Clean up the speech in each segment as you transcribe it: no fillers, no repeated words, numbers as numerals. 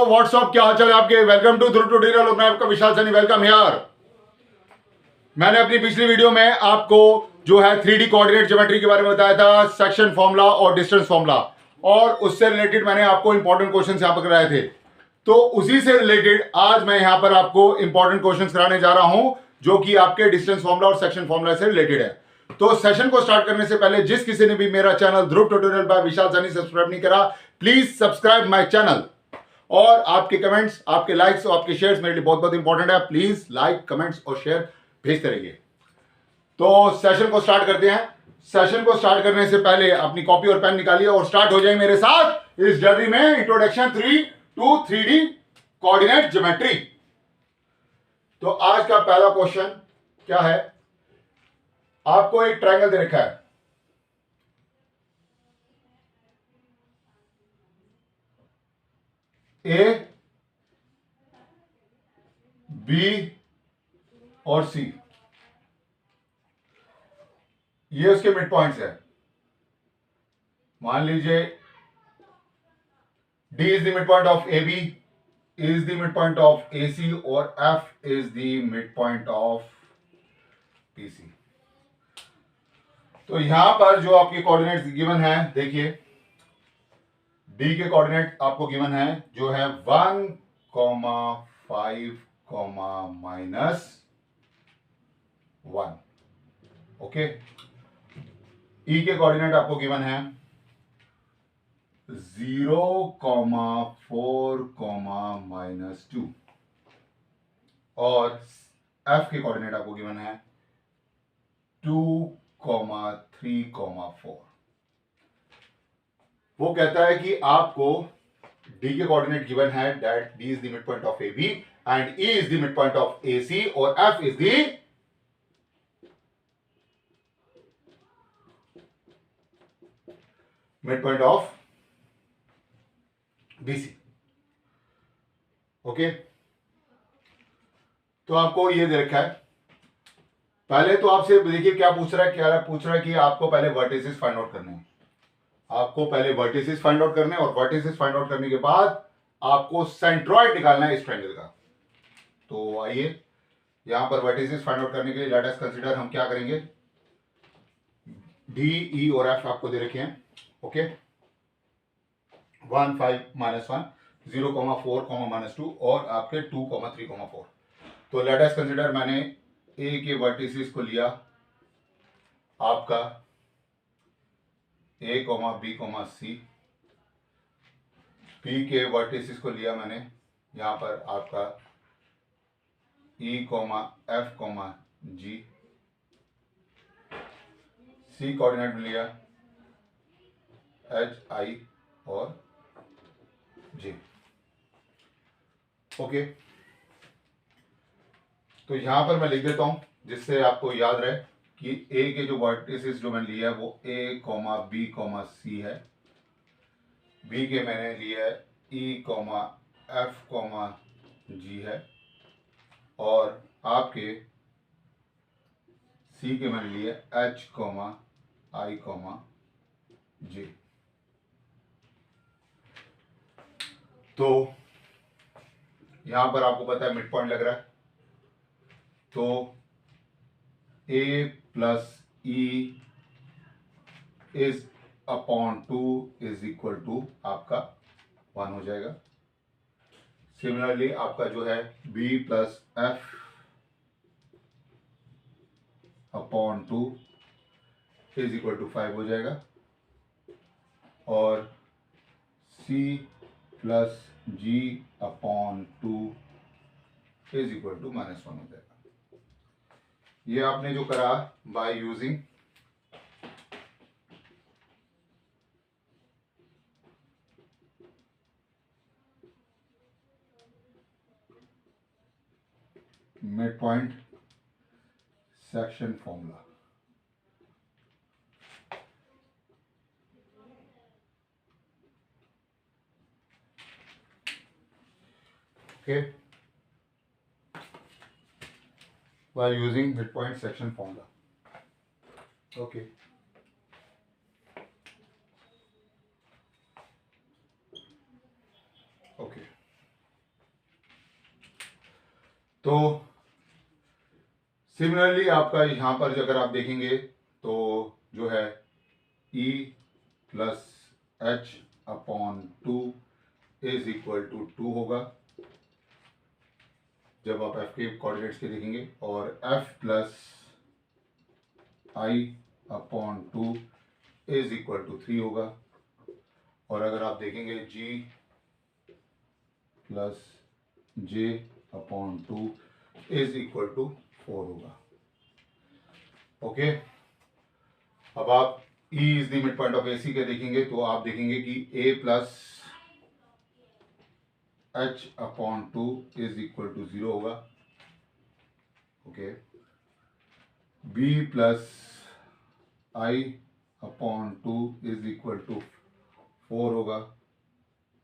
WhatsApp, क्या हाल चाल है आपके। Welcome to Dhruv tutorial. मैं आपका विशाल सनी, वेलकम यार। मैंने अपनी पिछली वीडियो में आपको जो है 3D कोऑर्डिनेट ज्योमेट्री के बारे में बताया था, सेक्शन फॉर्मूला और डिस्टेंस फॉर्मूला, और उससे रिलेटेड मैंने आपको इंपॉर्टेंट क्वेश्चंस यहां पर कराए थे। तो उसी से रिलेटेड आज मैं यहां पर आपको इंपॉर्टेंट क्वेश्चंस कराने जा रहा हूं जो कि आपके डिस्टेंस फॉर्मूला और सेक्शन फॉर्मूला से रिलेटेड है। तो सेशन को स्टार्ट करने से पहले जिस किसी ने भी मेरा चैनल ध्रुव ट्यूटोरियल बाय विशाल सनी सब्सक्राइब नहीं करा, प्लीज सब्सक्राइब माय चैनल। और आपके कमेंट्स, आपके लाइक्स और आपके शेयर्स मेरे लिए बहुत बहुत इंपॉर्टेंट है। प्लीज लाइक, कमेंट्स और शेयर भेजते रहिए। तो सेशन को स्टार्ट करते हैं। सेशन को स्टार्ट करने से पहले अपनी कॉपी और पेन निकालिए और स्टार्ट हो जाए मेरे साथ इस जर्नी में, इंट्रोडक्शन 3D कोऑर्डिनेट ज्योमेट्री। तो आज का पहला क्वेश्चन क्या है, आपको एक ट्रायंगल दे रखा है। ए, बी और सी, ये उसके मिड पॉइंट्स है। मान लीजिए D is the mid point of A B, is the mid point of A C और F is the mid point of P C. तो यहां पर जो आपके कोऑर्डिनेट्स गिवन है, देखिए डी के कोऑर्डिनेट आपको गिवन है जो है 1, 5, -1। ओके। ई के कोऑर्डिनेट आपको गिवन है 0, 4, -2। और एफ के कोऑर्डिनेट आपको गिवन है 2, 3, 4। वो कहता है कि आपको डी के कोऑर्डिनेट गिवन है that D is the mid point of A B and E is the mid point of A C और F is the mid point of BC. Okay. तो आपको ये दे रखा है। पहले तो आपसे देखिए क्या पूछ रहा है, क्या पूछ रहा है कि आपको पहले वर्टिसेस फाइंड आउट करने हैं। आपको पहले वर्टिसेस फाइंड आउट करने हैं और वर्टिसेस फाइंड आउट करने के बाद आपको सेंट्रॉइड निकालना है इस ट्रायंगल का। तो आइए यहां पर वर्टिसेस फाइंड आउट करने के लिए लेट अस कंसीडर हम क्या करेंगे। डी, ई और एफ आपको दे रखे हैं। ओके। 1, 5, -1, 0, 4, -2 और आपके 2, 3, 4। तो लेट अस कंसीडर मैंने ए के वर्टिसेस को लिया आपका ए, बी, सी। पी के वर्टिसेस को लिया मैंने यहां पर आपका ई, एफ, जी। सी कोऑर्डिनेट लिया एच, आई और जे। ओके। तो यहां पर मैं लिख देता हूं जिससे आपको याद रहे कि ए के जो वर्टिसेस जो मैंने लिया है वो ए, बी, सी है। बी के मैंने लिया है ई, एफ, जी है। और आपके सी के मैंने लिए एच, आई, जे। तो यहां पर आपको पता है मिड पॉइंट लग रहा है, तो A plus E is upon 2 is equal to आपका 1 हो जाएगा। सिमिलरली आपका जो है B plus F upon 2 is equal to 5 हो जाएगा। और C plus G upon 2 is equal to -1 हो जाएगा। ये आपने जो करा by using mid point section formula. Okay, by using midpoint section formula. Okay. Okay. तो सिमिलरली आपका यहाँ पर अगर आप देखेंगे तो जो है E plus H upon 2 is equal to 2 होगा जब आप f के कोऑर्डिनेट्स के देखेंगे, और f plus I upon 2 is equal to 3 होगा। और अगर आप देखेंगे g plus J upon 2 is equal to 4 होगा। ओके, अब आप E is the mid point of AC के देखेंगे तो आप देखेंगे कि A plus H upon 2 is equal to 0 होगा। Okay, B plus I upon 2 is equal to 4 होगा,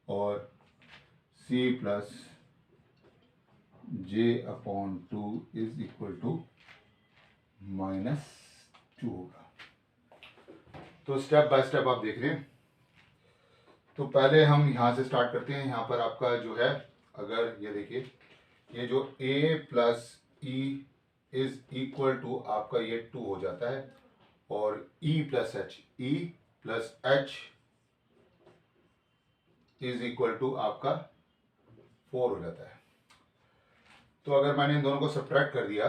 और C plus J upon 2 is equal to -2 होगा। तो स्टेप बाय स्टेप आप देख रहे हैं। तो पहले हम यहाँ से स्टार्ट करते हैं। यहाँ पर आपका जो है, अगर ये देखिए, ये जो A plus E is equal to आपका ये 2 हो जाता है, और E plus H is equal to आपका 4 हो जाता है। तो अगर मैंने इन दोनों को सब्ट्रैक्ट कर दिया,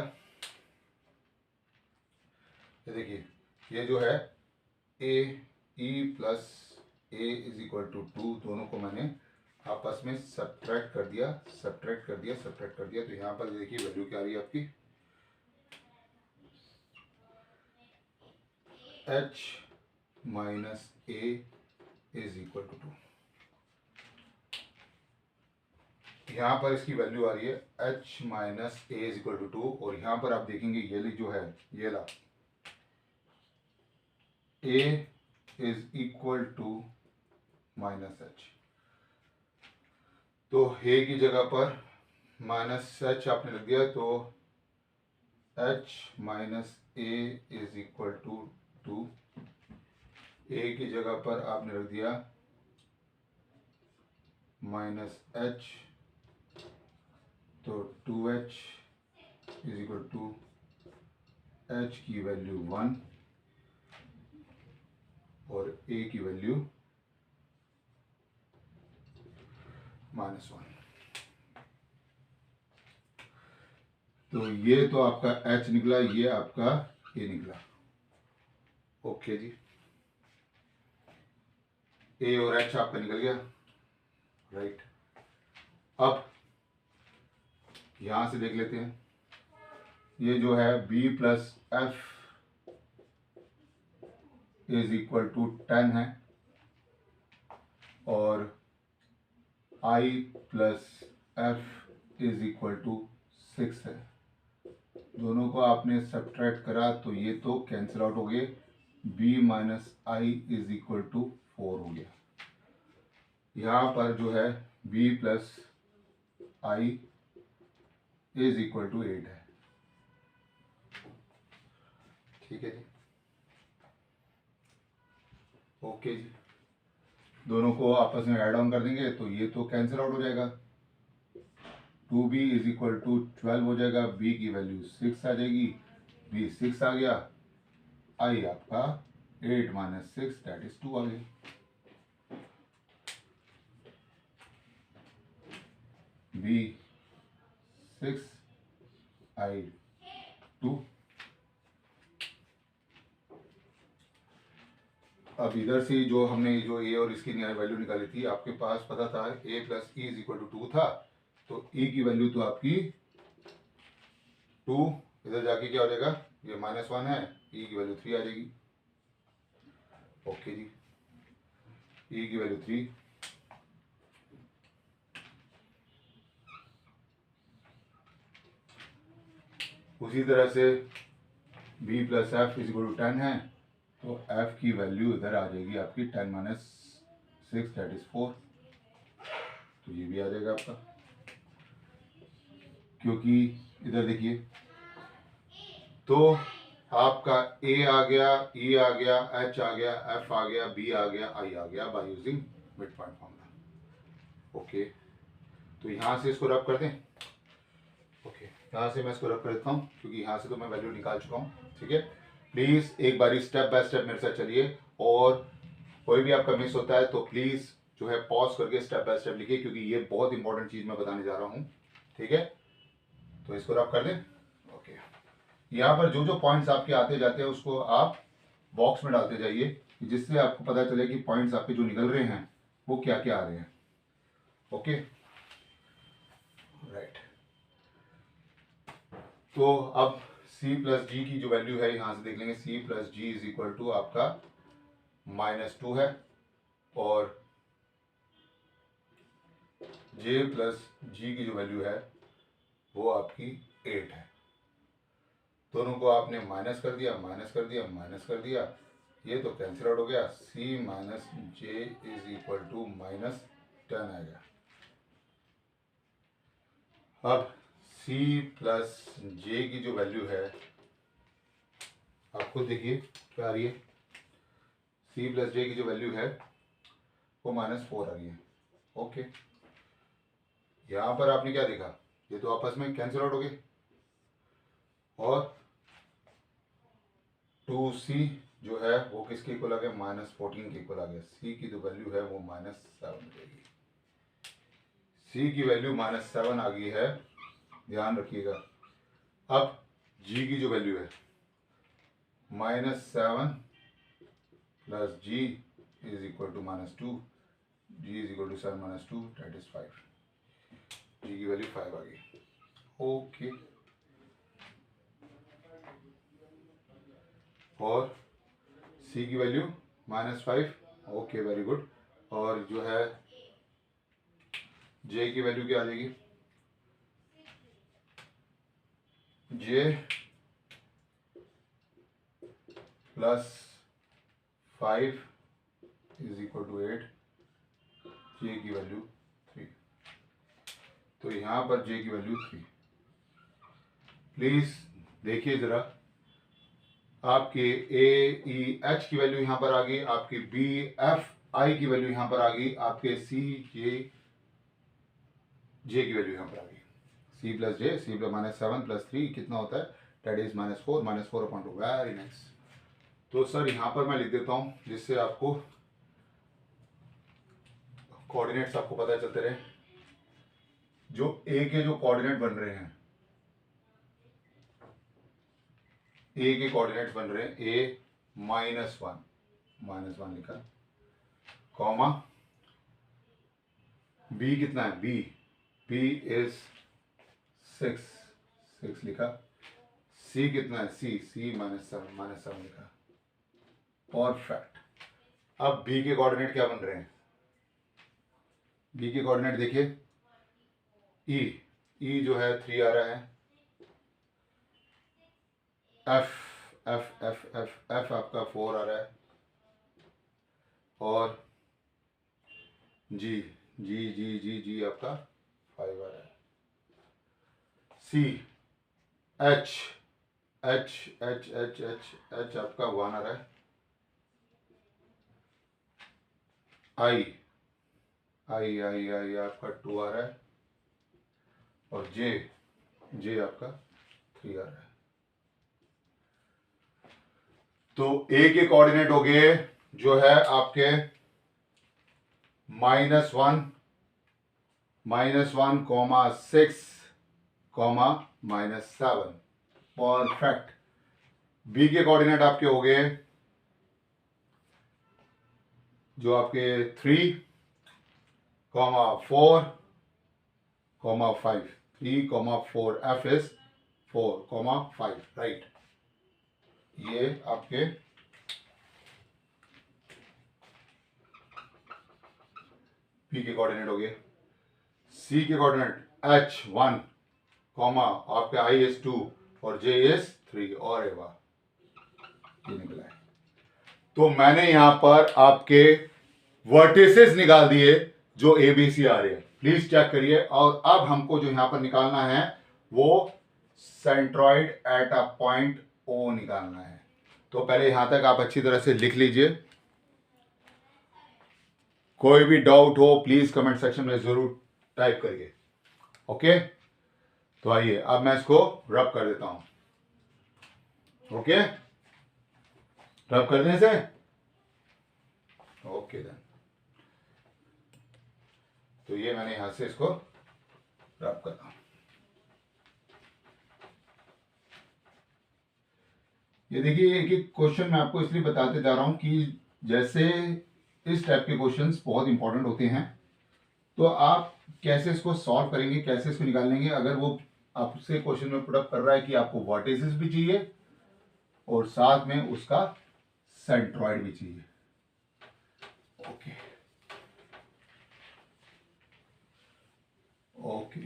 ये देखिए, ये जो है E plus A is equal to 2, दोनों को मैंने आपस में सब्ट्रैक्ट कर दिया। तो यहाँ पर देखिए वैल्यू क्या आ रही है आपकी, h minus A is equal to 2। यहाँ पर इसकी वैल्यू आ रही है h minus A is equal to 2, और यहाँ पर आप देखेंगे ये जो है, ये ला a is equal to minus H, तो a की जगह पर माइनस एच आपने रख दिया, तो h minus A is equal to 2। a की जगह पर आपने रख दिया माइनस एच, तो 2h is equal to h की वैल्यू 1 और a की वैल्यू -1। तो ये तो आपका h निकला, ये आपका a निकला। ओके जी, a और h आपका निकल गया, राइट। अब यहां से देख लेते हैं, ये जो है b plus F is equal to 10 है, और i plus F is equal to 6 है। दोनों को आपने सब्ट्रैक्ट करा तो ये तो कैंसिल आउट हो गए, b minus I is equal to 4 हो गया। यहाँ पर जो है b plus I is equal to 8 है। ठीक है जी, ओके जी, दोनों को आपस में ऐड ऑन कर देंगे तो ये तो कैंसिल आउट हो जाएगा। 2b इज इक्वल टू 12 हो जाएगा, b की वैल्यू 6 आ जाएगी, b 6 आ गया, i आपका 8 माइनस 6 दैट इज 2 आ गया। b 6 i 2। अब इधर से जो हमने जो a और इसकी वैल्यू निकाली थी, आपके पास पता था a plus E is equal to 2 था, तो e की वैल्यू तो आपकी 2, इधर जाके क्या हो जाएगा, ये -1 है, e की वैल्यू 3 आ जाएगी। ओके जी, e की वैल्यू 3, उसी तरह से b plus F is equal to 10 है, तो f की वैल्यू इधर आ जाएगी आपकी 10 माइनस 6 दैट इज 4, तो ये भी आ जाएगा आपका, क्योंकि इधर देखिए, तो आपका a आ गया, e आ गया, h आ गया, f आ गया, b आ गया, i आ गया bye using mid point formula. Okay, तो यहां से इसको रब कर दें। ओके, यहाँ से मैं इसको रख कर देता हूँ क्योंकि यहाँ से तो मैं वैल्यू निकाल चुका हूँ। ठीक है, प्लीज़ एक बारी स्टेप बाय स्टेप मेरे साथ चलिए, और कोई भी आपका मिस होता है तो प्लीज़ जो है पॉज करके स्टेप बाय स्टेप लिखिए, क्योंकि ये बहुत इंपॉर्टेंट चीज़ मैं बताने जा रहा हूँ। ठीक है, तो इसको रब कर दें। ओके, यहाँ पर जो जो पॉइंट्स आपके आते जाते हैं उसको आप बॉक्स में डालते जाइए, जिससे आपको पता चले कि पॉइंट्स आपके जो निकल रहे हैं वो क्या क्या आ रहे हैं। Okay, right. तो अब c प्लस जी की जो वैल्यू है यहाँ से देख लेंगे। c plus G is equal to आपका -2 है, और j प्लस जी की जो वैल्यू है वो आपकी 8 है। दोनों को आपने माइनस कर दिया, माइनस कर दिया, माइनस कर दिया, ये तो कैंसिल आउट हो गया। c minus J is equal to -10 आएगा। अब c प्लस जे की जो वैल्यू है आप खुद देखिए क्या आ रही है। c प्लस जे की जो वैल्यू है वो -4 आ रही है। ओके, यहाँ पर आपने क्या देखा, ये तो आपस में कैंसिल आउट हो गए, और 2c जो है वो किसके इक्वल आ गया, -14 के इक्वल आ गया। c की जो वैल्यू है वो -7 हो जाएगी। c की वैल्यू -7 आ गई है, ध्यान रखिएगा। अब g की जो वैल्यू है -7 plus g is equal to -2, g is equal to 7 - 2 that is 5। g की वैल्यू 5 आ गई। ओके, और c की वैल्यू -5। Okay, very good. और जो है j की वैल्यू क्या आ जाएगी, j plus 5 is equal to 8, j की वैल्यू 3। तो यहाँ पर j की वैल्यू 3। प्लीज देखिए जरा, आपके ए ई एच की वैल्यू यहाँ पर आ गई, आपकी बी एफ आई की वैल्यू यहाँ पर आ गई, आपके सी जे की वैल्यू यहाँ पर आ गई। सी प्लस जे, सी प्लस -7 प्लस 3 कितना होता है, दैट इज -4, -4/2। Very nice. तो सर यहाँ पर मैं लिख देता हूँ जिससे आपको कोऑर्डिनेट्स आपको पता चलते रहे। जो ए के जो कोऑर्डिनेट बन रहे हैं, ए के कोऑर्डिनेट्स बन रहे हैं, ए -1 लिखा, कॉमा बी कितना है, बी इज 6 लिखा, सी कितना है, सी -7 लिखा। परफेक्ट। अब बी के कोऑर्डिनेट क्या बन रहे हैं, बी के कोऑर्डिनेट देखिए, ई जो है 3 आ रहा है, एफ आपका 4 आ रहा है, और जी आपका 5 आ रहा है। सी एच आपका 1 आ रहा है, आई आपका 2 आ रहा है, और जे आपका 3 आ रहा है। तो ए के कोऑर्डिनेट हो गए जो है आपके -1, -1, 6, -7। परफेक्ट। बी के कोऑर्डिनेट आपके हो गए जो आपके 3, 4, 5। 3, 4, एफ इज 4, 5, राइट। ये आपके पी के कोऑर्डिनेट हो गए। सी के कोऑर्डिनेट H1, आपके I इज 2 और J इज 3, और ये निकला है। तो मैंने यहां पर आपके वर्टिसेस निकाल दिए जो ABC आ रहे हैं, प्लीज चेक करिए। और अब हमको जो यहां पर निकालना है वो centroid at a point O निकालना है। तो पहले यहां तक आप अच्छी तरह से लिख लीजिए। कोई भी डाउट हो प्लीज कमेंट सेक्शन में जरूर टाइप करिए। ओके, तो आइए अब मैं इसको रब कर देता हूं। ओके, रब कर दें इसे। ओके देन, तो ये मैंने यहां से इसको रब करा। ये देखिए एक एक क्वेश्चन मैं आपको इसलिए बताते जा रहा हूं कि जैसे इस टाइप के क्वेश्चंस बहुत इंपॉर्टेंट होते हैं, तो आप कैसे इसको सॉल्व करेंगे, कैसे इसको निकाल लेंगे। अगर वो आपसे क्वेश्चन में पुट अप कर रहा है कि आपको वर्टिसेस भी चाहिए और साथ में उसका सेंट्रॉइड भी चाहिए। ओके ओके,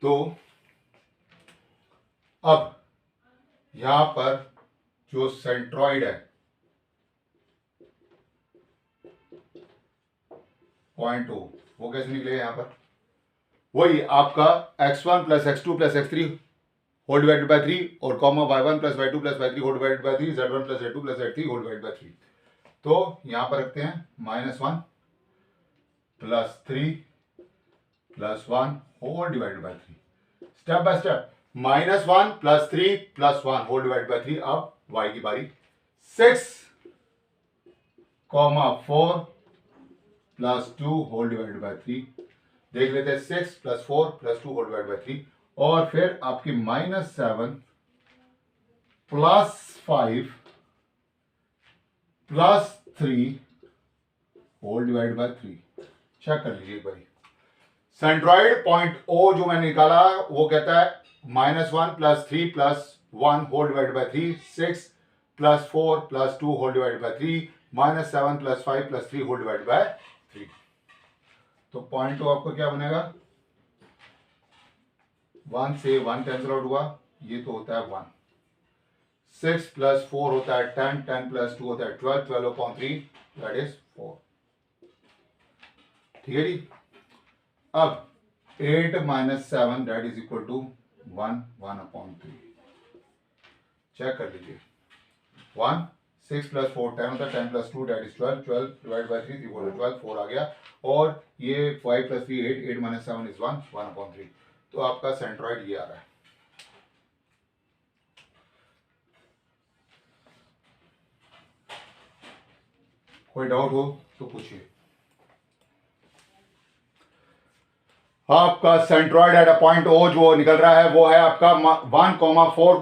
तो अब यहां पर जो सेंट्रॉइड है पॉइंट ओ, वो कैसे निकलेगा यहां पर? वही आपका x1 plus x2 plus x3 whole divided by 3 और comma y1 plus y2 plus y3 whole divided by 3, z1 plus z2 plus z3 whole divided by 3। तो यहां पर रखते हैं -1 plus 3 plus 1 whole divided by 3। Step by step, -1 plus 3 plus 1 whole divided by 3। अब y की बारी, 6 comma 4 plus 2 whole divided by 3। देख लेते हैं, 6 plus 4 plus 2 whole divide by 3। और फिर आपकी -7 plus 5 plus 3 whole divide by 3। Check कर लीजिए एक बार। सेंट्रॉइड पॉइंट ओ जो मैंने निकाला वो कहता है -1 plus 3 plus 1 whole divide by 3, 6 plus 4 plus 2 whole divide by 3, -7 plus 5 plus 3 whole divide by 3। तो पॉइंट ओ आपको क्या बनेगा? 1 से 1 कैंसिल आउट हुआ, ये तो होता है 1। 6 प्लस 4 होता है 10, 10 प्लस 2 होता है 12, 12/3 दैट इज 4। ठीक है जी। अब 8 minus 7 that is equal to 1, 1/3। Check कर लीजिए, 1, 6 प्लस 4 10 होता है, 10 plus 2 that is 12, 12 divide by 3 3 12, 4 आ गया। और ये 5 प्लस 3 8, 8 माइनस 7 इज 1, 1/3। तो आपका सेंट्रॉइड ये आ रहा है। कोई डाउट हो तो पूछिए। आपका centroid at a point O जो निकल रहा है वो है आपका 1, 4,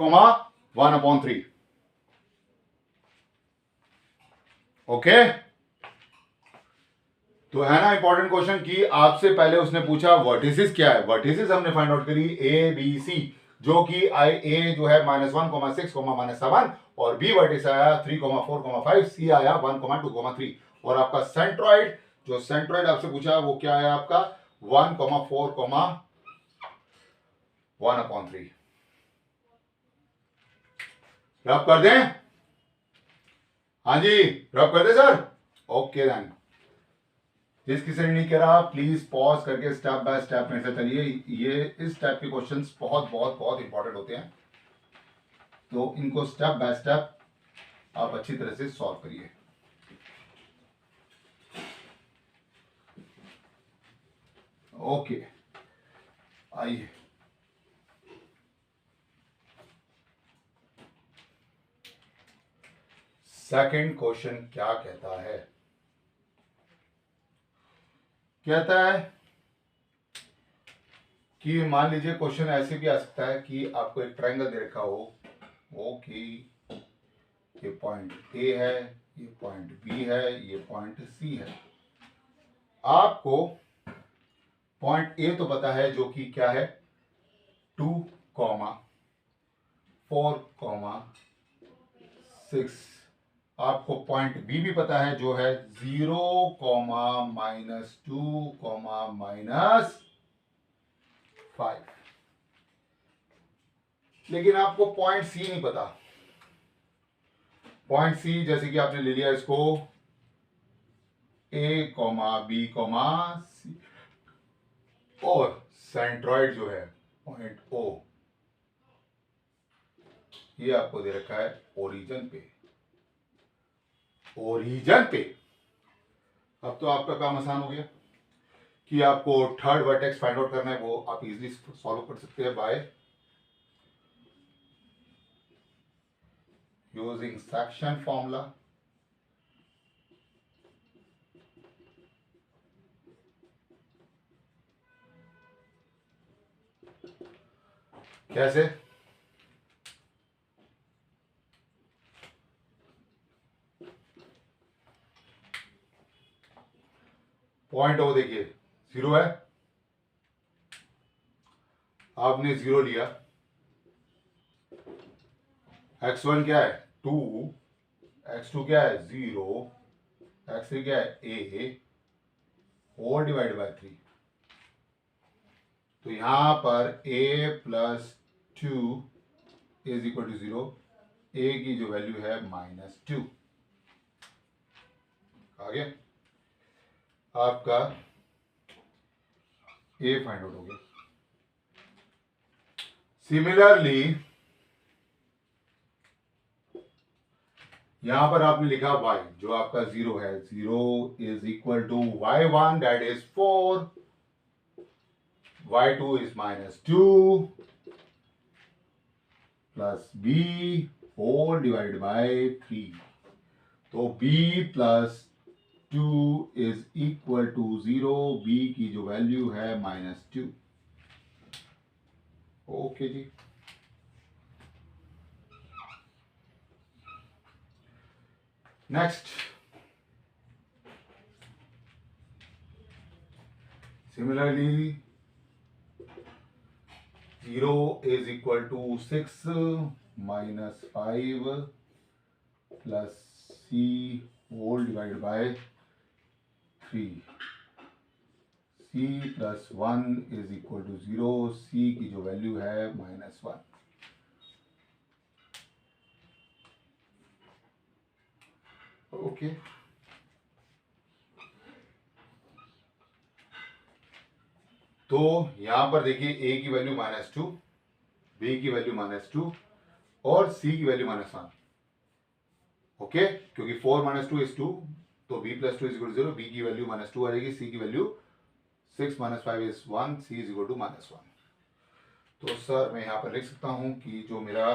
1/3। ओके, तो है ना इंपॉर्टेंट क्वेश्चन कि आपसे पहले उसने पूछा वर्टिसेस क्या है। वर्टिसेस हमने फाइंड आउट करी ए बी सी, जो कि ए जो है -1, -6, -7 और बी वर्टिस आया 3, 4, 5, सी आया 1, 2, 3। और आपका सेंट्रॉइड, जो सेंट्रॉइड आपसे पूछा वो क्या है आपका 1, 4, 1/3। रब कर दें? हाँ जी, रब कर दे सर। ओके देन, जिस किसी ने नहीं करा प्लीज पॉज करके स्टेप बाय स्टेप में से चलिए। ये इस टाइप के क्वेश्चंस बहुत बहुत बहुत इंपॉर्टेंट होते हैं, तो इनको स्टेप बाय स्टेप आप अच्छी तरह से सॉल्व करिए। ओके, आइए सेकंड क्वेश्चन क्या कहता है? कहता है कि मान लीजिए क्वेश्चन ऐसे भी आ सकता है कि आपको एक ट्रायंगल दे रखा हो, ओके, ये पॉइंट ए है, ये पॉइंट बी है, ये पॉइंट सी है। आपको पॉइंट ए तो पता है जो कि क्या है 2, 4, 6। आपको पॉइंट बी भी पता है जो है 0, -2, -5। लेकिन आपको पॉइंट सी नहीं पता। पॉइंट सी जैसे कि आपने ले लिया इसको ए, बी, सी, और सेंट्रॉइड जो है पॉइंट ओ, ये आपको दे रखा है ओरिजिन पे। ओरिजिन पे अब तो आपका काम आसान हो गया। कि आपको थर्ड वर्टेक्स फाइंड आउट करना है, वो आप इजीली सॉल्व कर सकते हैं बाय यूजिंग सेक्शन फॉर्मूला। कैसे? पॉइंट ओ देखिए 0 है, आपने 0 लिया, x1 क्या है 2, x2 क्या है 0, x3 क्या है a और डिवाइड बाय 3। तो यहां पर a plus 2 is equal to 0, a की जो वैल्यू है -2 आ गया, आपका a फाइंड आउट हो गया। सिमिलरली यहां पर आपने लिखा y, जो आपका 0 है, 0 is equal to y1 that is 4, y2 is -2 plus b whole divide by 3। तो b plus 2 is equal to 0, b की जो वैल्यू है -2। ओके जी, next similarly 0 is equal to 6 minus 5 plus c whole divided by 3, c plus 1 is equal to 0, c की जो value है -1। Okay, तो यहां पर देखिए a की वैल्यू -2, b की वैल्यू -2 और c की वैल्यू -1। ओके, क्योंकि 4 - 2 is 2, तो b plus 2 is equal to 0, b की वैल्यू -2 आ जाएगी, c की value 6 - 5 is 1, c is equal to -1। तो सर मैं यहाँ पर लिख सकता हूँ कि जो मेरा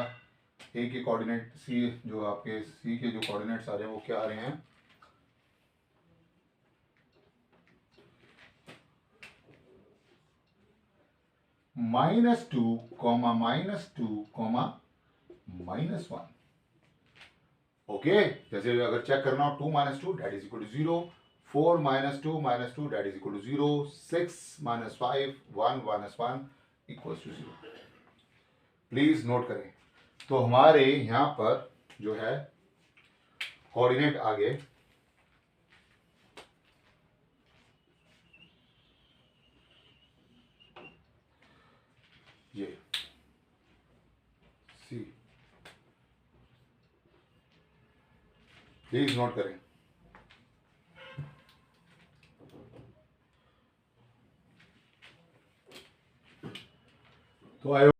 a के कोऑर्डिनेट, c जो आपके c के जो कोऑर्डिनेट्स आ रहे हैं वो क्या आ रहे हैं, -2, -2, -1। ओके, जैसे अगर चेक करना हो 2 - 2 that is equal to 0, 4 - 2 that is equal to 0, 6 - 5 1 -1 equals to 0। Please note करें। तो हमारे यहां पर जो है कोऑर्डिनेट आ गए ये सी, प्लीज नोट करें। तो आई